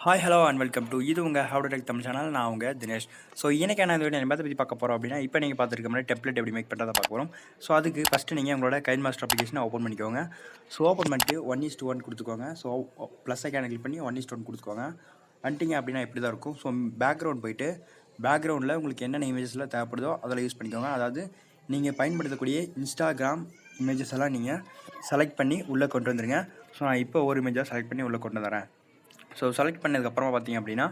Hi hello and welcome to இது உங்கள் how to tech Tamil channel. நான் உங்கள் தினேஷ். ஸோ இன்றைக்கான இந்த வீடியோ எதை பற்றி பார்க்க போகிறோம் அப்படின்னா, இப்போ நீங்கள் பார்த்துருக்க மாதிரி டெம்ப்ளேட் எப்படி மேக் பண்ணுறதை பார்க்க போகிறோம். ஸோ அதுக்கு ஃபஸ்ட்டு நீங்கள் உங்களோட கைன்மாஸ்டர் அப்ளிகேஷனை ஓப்பன் பண்ணிக்கோங்க. ஸோ ஓப்பன் பண்ணிட்டு 1:1 கொடுத்துக்கோங்க. ஸோ ப்ளஸ் ஐக்கான கிளிக் பண்ணி 1:1 கொடுத்துக்கோங்க. வந்துட்டிங்க அப்படின்னா இப்படி தான் இருக்கும். ஸோ பேக்ரவுண்ட் போயிட்டு பேக்ரவுண்டில் உங்களுக்கு என்னென்ன இமேஜஸில் தேவைப்படுதோ அதில் யூஸ் பண்ணிக்கோங்க. அதாவது நீங்கள் பயன்படுத்தக்கூடிய இன்ஸ்டாகிராம் இமேஜஸ் எல்லாம் நீங்கள் செலக்ட் பண்ணி உள்ளே கொண்டு வந்துடுங்க. ஸோ நான் இப்போ ஒரு இமேஜாக செலக்ட் பண்ணி உள்ளே கொண்டு வந்துடுறேன். ஸோ செலக்ட் பண்ணதுக்கப்புறமா பார்த்தீங்க அப்படின்னா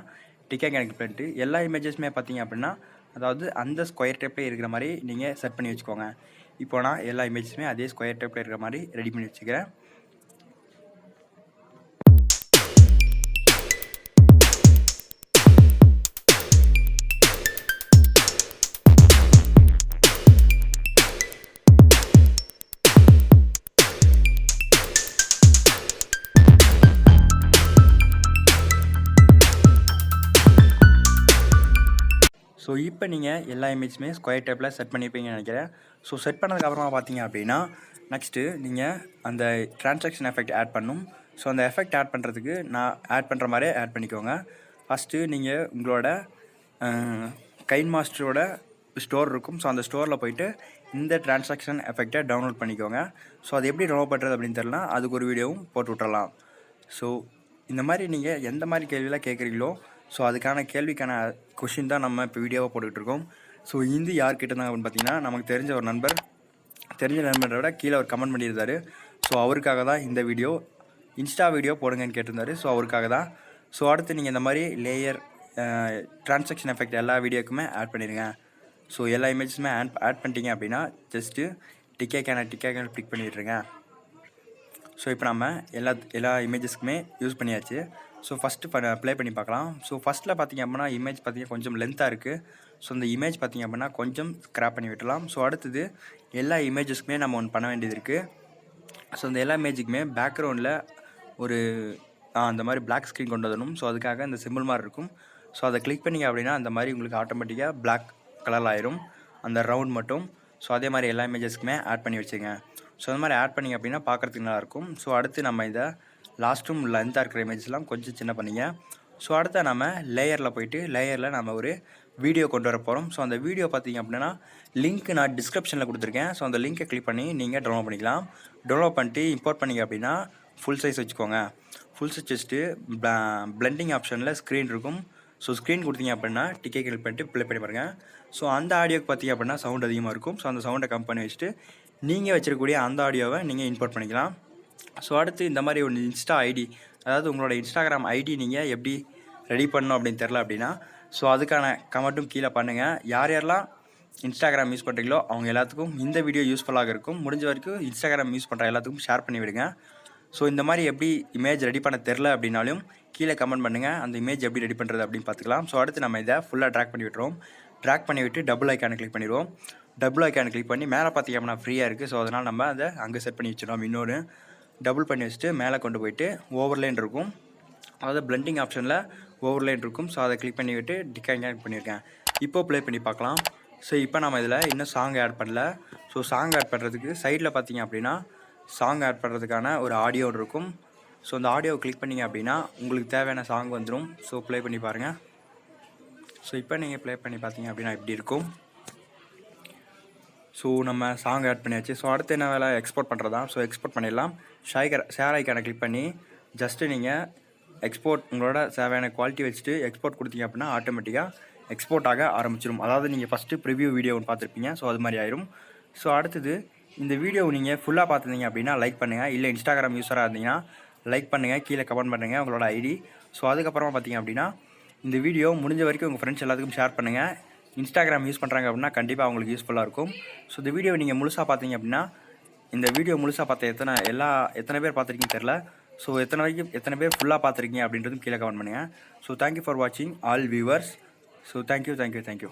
டிக்கே கனெக்ட் பண்ணிட்டு எல்லா இமேஜஸுமே பார்த்தீங்க அப்படின்னா அதாவது அந்த ஸ்கொயர் டைப்பில் இருக்கிற மாதிரி நீங்கள் செட் பண்ணி வச்சுக்கோங்க. இப்போ நான் எல்லா இமேஜஸுமே அதே ஸ்கொயர் டைப்பில் இருக்கிற மாதிரி ரெடி பண்ணி வச்சுக்கிறேன். ஸோ இப்போ நீங்கள் எல்லா இமேஜுமே ஸ்கொயர் டைப்பில் செட் பண்ணியிருப்பீங்கன்னு நினைக்கிறேன். ஸோ செட் பண்ணதுக்கப்புறமா பார்த்தீங்க அப்படின்னா நெக்ஸ்ட்டு நீங்கள் அந்த ட்ரான்சாக்ஷன் எஃபெக்ட் ஆட் பண்ணணும். ஸோ அந்த எஃபெக்ட் ஆட் பண்ணுறதுக்கு நான் ஆட் பண்ணுற மாதிரியே ஆட் பண்ணிக்கோங்க. ஃபஸ்ட்டு நீங்கள் உங்களோட கைன்மாஸ்டரோட ஸ்டோர் இருக்கும். ஸோ அந்த ஸ்டோரில் போய்ட்டு இந்த ட்ரான்சாக்ஷன் எஃபெக்டை டவுன்லோட் பண்ணிக்கோங்க. ஸோ அது எப்படி டவுன்லோட் பண்ணுறது அப்படின்னு தெரியல, அதுக்கு ஒரு வீடியோவும் போட்டு விட்டுறலாம். ஸோ இந்த மாதிரி நீங்கள் எந்த மாதிரி கேள்வியெலாம் கேட்குறீங்களோ ஸோ அதுக்கான கேள்விக்கான கொஷின் தான் நம்ம இப்போ வீடியோவாக போட்டுக்கிட்டுருக்கோம். ஸோ இது யார் கேட்டிருந்தாங்க அப்படின்னு பார்த்தீங்கன்னா, நமக்கு தெரிஞ்ச ஒரு நண்பர், தெரிஞ்ச நண்பரை விட கீழே ஒரு கமெண்ட் பண்ணியிருந்தார். ஸோ அவருக்காக தான் இந்த வீடியோ, இன்ஸ்டா வீடியோ போடுங்கன்னு கேட்டிருந்தாரு. ஸோ அவருக்காக தான். ஸோ அடுத்து நீங்கள் இந்த மாதிரி லேயர் ட்ரான்சாக்ஷன் எஃபெக்ட் எல்லா வீடியோக்குமே ஆட் பண்ணிடுங்க. ஸோ எல்லா இமேஜஸுமே ஆட் பண்ணிட்டீங்க அப்படின்னா ஜஸ்ட்டு டிக்கே கேனை கிளிக் பண்ணிவிட்ருங்க. ஸோ இப்போ நம்ம எல்லா இமேஜஸ்க்குமே யூஸ் பண்ணியாச்சு. ஸோ ஃபஸ்ட்டு ப்ளே பண்ணி பார்க்கலாம். ஸோ ஃபஸ்ட்டில் பார்த்திங்க அப்படின்னா இமேஜ் பார்த்திங்கன்னா கொஞ்சம் லென்த்தாக இருக்குது. ஸோ இந்த இமேஜ் பார்த்திங்க அப்படின்னா கொஞ்சம் ஸ்க்ராப் பண்ணி விட்டுலாம். ஸோ அடுத்தது எல்லா இமேஜஸ்க்குமே நம்ம ஒன்று பண்ண வேண்டியது இருக்குது. ஸோ இந்த எல்லா இமேஜுக்குமே பேக்ரவுண்டில் ஒரு அந்த மாதிரி பிளாக் ஸ்க்ரீன் கொண்டு வரணும். ஸோ அதுக்காக இந்த சிம்பிள் மாதிரி இருக்கும். ஸோ அதை கிளிக் பண்ணிங்க அப்படின்னா அந்த மாதிரி உங்களுக்கு ஆட்டோமேட்டிக்காக பிளாக் கலரில் ஆயிரும் அந்த ரவுண்ட் மட்டும். ஸோ அதே மாதிரி எல்லா இமேஜஸ்க்குமே ஆட் பண்ணி வச்சுங்க. ஸோ அந்த மாதிரி ஆட் பண்ணிங்க அப்படின்னா பார்க்குறதுக்கு நல்லாயிருக்கும். ஸோ அடுத்து நம்ம இதை லாஸ்ட்டும் லென்த்தாக இருக்கிற இமேஜஸ்லாம் கொஞ்சம் சின்ன பண்ணிங்க. ஸோ அடுத்த நம்ம லேயரில் போய்ட்டு லேயரில் நம்ம ஒரு வீடியோ கொண்டு வர போகிறோம். ஸோ அந்த வீடியோ பார்த்திங்க அப்படின்னா லிங்க் நான் டிஸ்கிரிப்ஷனில் கொடுத்துருக்கேன். ஸோ அந்த லிங்க்கை கிளிக் பண்ணி நீங்கள் டவுன்லோட் பண்ணிக்கலாம். டவுன்லோட் பண்ணிட்டு இம்போர்ட் பண்ணிங்க அப்படின்னா ஃபுல் சைஸ் வச்சுக்கோங்க. ஃபுல் சைஸ் வச்சுட்டு பிளெண்டிங் ஆப்ஷனில் ஸ்க்ரீன் இருக்கும். ஸோ ஸ்க்ரீன் கொடுத்தீங்க அப்படின்னா டிக்கே கிளிக் பண்ணிட்டு ப்ளே பண்ணி பாருங்கள். ஸோ அந்த ஆடியோக்கு பார்த்திங்க அப்படின்னா சவுண்ட் அதிகமாக இருக்கும். ஸோ அந்த சவுண்டை கம் பண்ணி வச்சுட்டு நீங்கள் வச்சிருக்கக்கூடிய அந்த ஆடியோவை நீங்கள் இம்போர்ட் பண்ணிக்கலாம். ஸோ அடுத்து இந்த மாதிரி ஒரு இன்ஸ்டா ஐடி, அதாவது உங்களோட இன்ஸ்டாகிராம் ஐடி நீங்கள் எப்படி ரெடி பண்ணணும் அப்படின்னு தெரில அப்படின்னா ஸோ அதுக்கான கமெண்ட்டும் கீழே பண்ணுங்கள். யாரெல்லாம் இன்ஸ்டாகிராம் யூஸ் பண்ணுறீங்களோ அவங்க எல்லாத்துக்கும் இந்த வீடியோ யூஸ்ஃபுல்லாக இருக்கும். முடிஞ்ச வரைக்கும் இன்ஸ்டாகிராம் யூஸ் பண்ணுற எல்லாத்துக்கும் ஷேர் பண்ணி விடுங்க. ஸோ இந்த மாதிரி எப்படி இமேஜ் ரெடி பண்ண தெரில அப்படின்னாலும் கீழே கமெண்ட் பண்ணுங்கள். அந்த இமேஜ் எப்படி ரெடி பண்ணுறது அப்படின்னு பார்த்துக்கலாம். ஸோ அடுத்து நம்ம இதை ஃபுல்லாக ட்ராக் பண்ணி விட்டுருவோம். ட்ராக் பண்ணி விட்டு டபுள் ஐக்கானை கிளிக் பண்ணிடுவோம். டபுள் ஐக்கானை கிளிக் பண்ணி மேலே பார்த்திங்க அப்படின்னா ஃப்ரீயாக இருக்குது. ஸோ அதனால் நம்ம அதை அங்கே செட் பண்ணி வச்சிடலாம். இன்னொரு டபுள் பண்ணி வச்சுட்டு மேலே கொண்டு போயிட்டு ஓவர்லைன் இருக்கும், அதாவது பிளெண்டிங் ஆப்ஷனில் ஓவர்லைன் இருக்கும். ஸோ அதை கிளிக் பண்ணி விட்டு டிக்காக ஆட் பண்ணியிருக்கேன். இப்போது ப்ளே பண்ணி பார்க்கலாம். ஸோ இப்போ நம்ம இதில் இன்னும் சாங் ஆட் பண்ணல. ஸோ சாங் ஆட் பண்ணுறதுக்கு சைடில் பார்த்திங்க அப்படின்னா சாங் ஆட் பண்ணுறதுக்கான ஒரு ஆடியோ இருக்கும். ஸோ அந்த ஆடியோவை கிளிக் பண்ணிங்க அப்படின்னா உங்களுக்கு தேவையான சாங் வந்துடும். ஸோ ப்ளே பண்ணி பாருங்கள். ஸோ இப்போ நீங்கள் ப்ளே பண்ணி பார்த்தீங்க அப்படின்னா இப்படி இருக்கும். ஸோ நம்ம சாங் ஆட் பண்ணியாச்சு. ஸோ அடுத்து என்ன வேலை, எக்ஸ்போர்ட் பண்ணுறதா. ஸோ எக்ஸ்போர்ட் பண்ணிடலாம். ஷேர் ஐக்கானை கிளிக் பண்ணி ஜஸ்ட்டு நீங்கள் எக்ஸ்போர்ட் உங்களோட தேவையான குவாலிட்டி வச்சுட்டு எக்ஸ்போர்ட் கொடுத்தீங்க அப்படின்னா ஆட்டோமேட்டிக்காக எக்ஸ்போர்ட் ஆக ஆரம்பிச்சிடும். அதாவது நீங்கள் ஃபஸ்ட்டு ப்ரிவ்யூ வீடியோ ஒன்று பார்த்துருப்பீங்க. ஸோ அது மாதிரி ஆயிரும். ஸோ அடுத்தது இந்த வீடியோவை நீங்கள் ஃபுல்லாக பார்த்துருந்தீங்க அப்படின்னா லைக் பண்ணுங்கள். இல்லை இன்ஸ்டாகிராம் யூஸராக இருந்தீங்கன்னா லைக் பண்ணுங்கள், கீழே கமெண்ட் பண்ணுங்கள் உங்களோட ஐடி. ஸோ அதுக்கப்புறமா பார்த்தீங்க அப்படின்னா இந்த வீடியோ முடிஞ்ச வரைக்கும் உங்கள் ஃப்ரெண்ட்ஸ் எல்லாத்துக்கும் ஷேர் பண்ணுங்கள். இன்ஸ்டாகிராம் யூஸ் பண்ணுறாங்க அப்படின்னா கண்டிப்பாக அவங்களுக்கு யூஸ்ஃபுல்லாக இருக்கும். ஸோ இந்த வீடியோ நீங்கள் முழுசாக பார்த்தீங்க அப்படின்னா இந்த வீடியோ முழுசாக பார்த்த எத்தனை பேர் பார்த்துருக்கீங்கன்னு தெரில. ஸோ எத்தனை பேர் ஃபுல்லாக பார்த்துருக்கீங்க அப்படின்றதும் கீழே கமெண்ட் பண்ணுங்கள். ஸோ தேங்க்யூ ஃபார் வாட்சிங் ஆல் வியூவர்ஸ். So thank you.